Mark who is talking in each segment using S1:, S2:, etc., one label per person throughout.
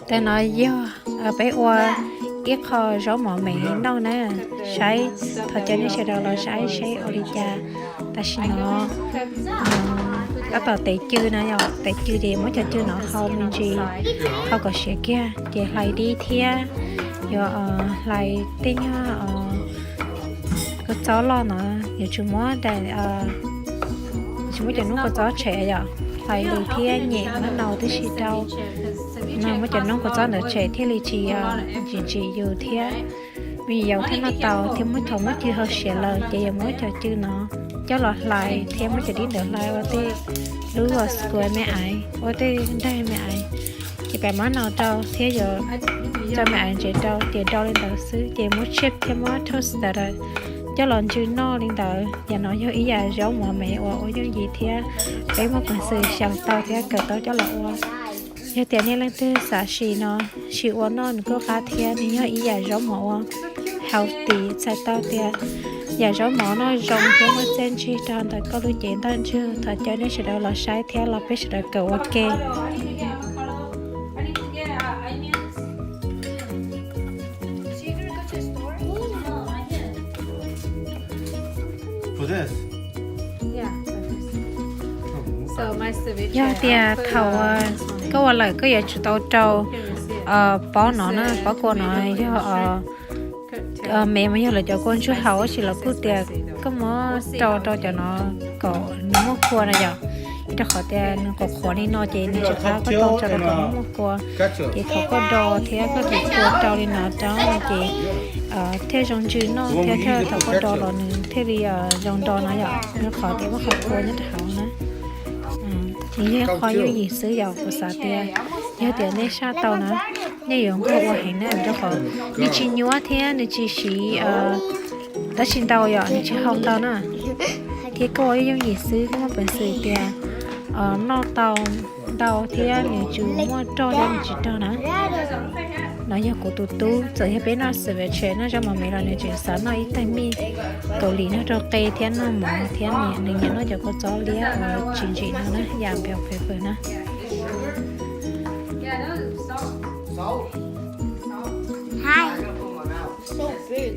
S1: ta nói do ở bé qua ít kho gió mỏ mẹ đâu nè sai thôi cho nên sẽ đâu là sai olicha ta xin nó các tờ tệ chư nè rồi tệ chư thì mới cho chư nó không nên gì không có sẽ kia thì lại đi thia rồi lại tên nhá cái chó lo nó giờ chúng mới để chúng mới cho nó có chó trẻ rồi lại đi thia nhẹ nó đầu tới xịt đâu nó mới cho nó có chó nữa trẻ thì là chỉ dù thia vì dầu thế nó tàu thì mới thầu mới chưa hơi sẽ lời chỉ giờ mới cho chư nó cho lọt lại thêm mới cho đi được lại và thì đúng rồi của mẹ ấy và thì đây mẹ ấy chị phải món nào đâu thế giờ cho mẹ ấy chị đâu tiền đâu lên đầu xứ chị muốn chip thêm món toast rồi cho lần chứ no lên đầu và nói cho ý là giống mà mẹ và ôi giống gì thế đấy một phần sự sẵn tao thế cỡ tao cho lọ giờ tiền này lên từ xã sĩ nó chị uống nó có khá thế nên nhớ ý là giống mà healthy sai tao thế giờ gió mỏ nó rong theo một trên chi tròn tại có đôi chuyện tan chưa thật cho nên sẽ đâu là sai theo là biết sẽ cầu ok giờ thì thầu có lại có giờ chủ tàu trâu bỏ nó bỏ cô nó do mẹ mới là cho con chú hậu chỉ là cứ tiền có mớ cho nó có nó mua cua này giờ nó khỏi tiền có khó đi nó chỉ nên chỉ có cho nó mua cua thìเขาก็ดอเทียก็ติดตัวเจ้าเลยนะเจ้าจีเทียจงจื้อเนาะเทียเขาก็ดอหล่อนึงเทียดีจงดอนะอย่าnóขอเทียว่าเขาควรจะถามนะทีนี้ขออยู่ยี่ซื้ออยากภาษาเทียเทียเทียในชาเตานะนี่อย่างก็ว่าเห็นนะเจ้าของนี่จีนัวเทียนี่จีสีđã xin tàu rồi, nhưng chứ không tàu nữa. Thì cô ấy giống gì xứ cũng phải xử tiền. Nó tàu thì nếu chú mua cho nên chỉ cho nó. Nó giờ của tụi giờ hết bên nó xử về chuyện nó cho mà mấy lần này chuyện sáng nó ít tay mi. Tổ lý nó cho cây thiên nó mỏ thiên nhẹ nên nhớ nó cho có gió lia chỉ nó giảm béo phê nữa.
S2: Hi. So big.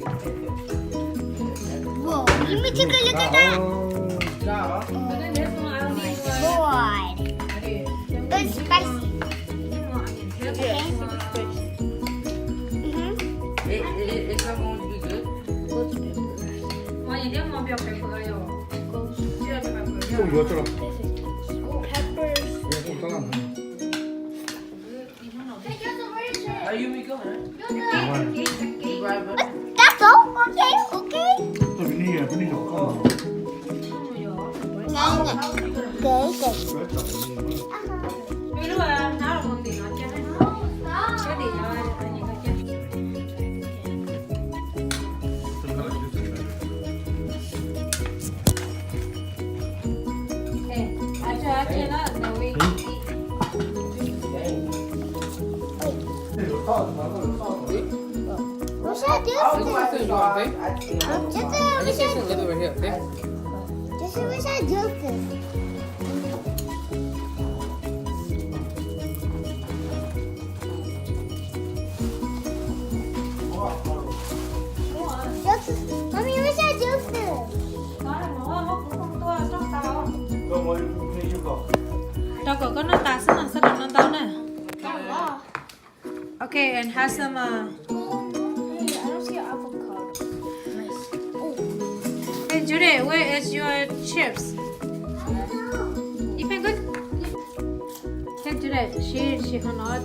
S2: Whoa, let me take a look at that. Boy. It's spicy. Okay.
S3: It's not going to be good.
S4: 좀 이것처럼.
S2: Peppers.
S4: 좀 잘랐네.
S3: Are you going?
S2: That's all? Okay, okay.
S4: 또 분위기 좋고.
S2: What should I do?
S3: You want to
S2: Just
S3: I just need to live over here, okay?
S2: what should I do? Mommy, what should I do?
S4: 그럼 뭐 분위기 줄까?
S1: Đâu có nó ta sẽ làm nó tao nè. Okay, and have some
S2: I don't see an avocado.
S1: Hey Judy, where is your chips? You been good? Hey Judy, she không nói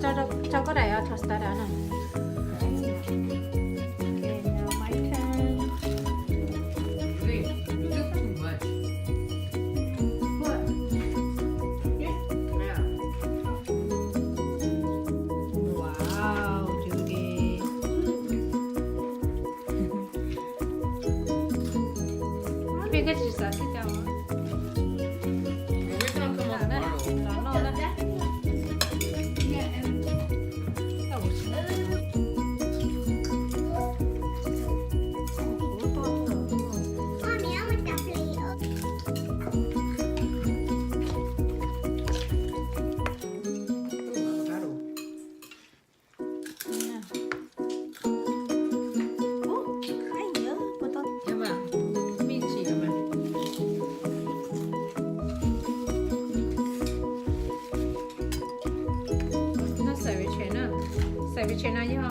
S1: cho có đại toast đó nè. Okay, now my turn.
S3: Wait, you took too much.
S1: What?
S3: Yeah.
S1: Wow, Judy. You been good to yourself, sit down.
S3: We're gonna come up tomorrow.
S2: Mommy, I want that plate.
S1: 在为去那要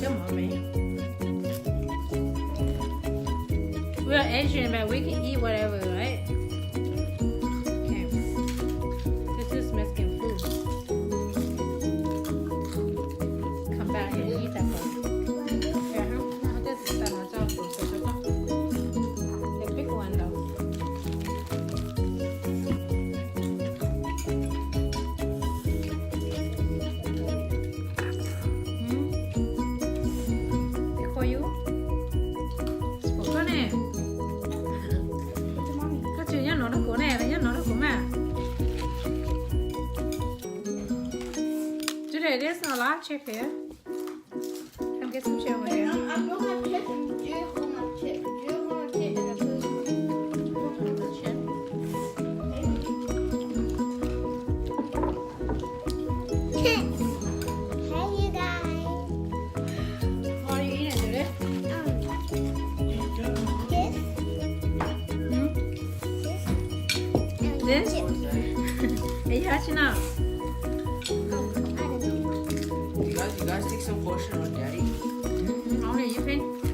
S1: 叫毛没。We are Asian, but we can eat whatever, right? Okay. This is Mexican food. Come back and eat that one. Yeah, huh? This is the the big one though. For you? Spokane. Các chị nhá, nó là của này, nhá, nó là của mẹ. Today there's no live chick here. Come get some chicken over here.
S2: I don't have chicken. Do you want chicken? Do you want chicken? Hey you guys.
S1: What are you eating today?
S2: This.
S1: This? Hey, Hachina.
S3: You guys take some portion on daddy.
S1: Only you can.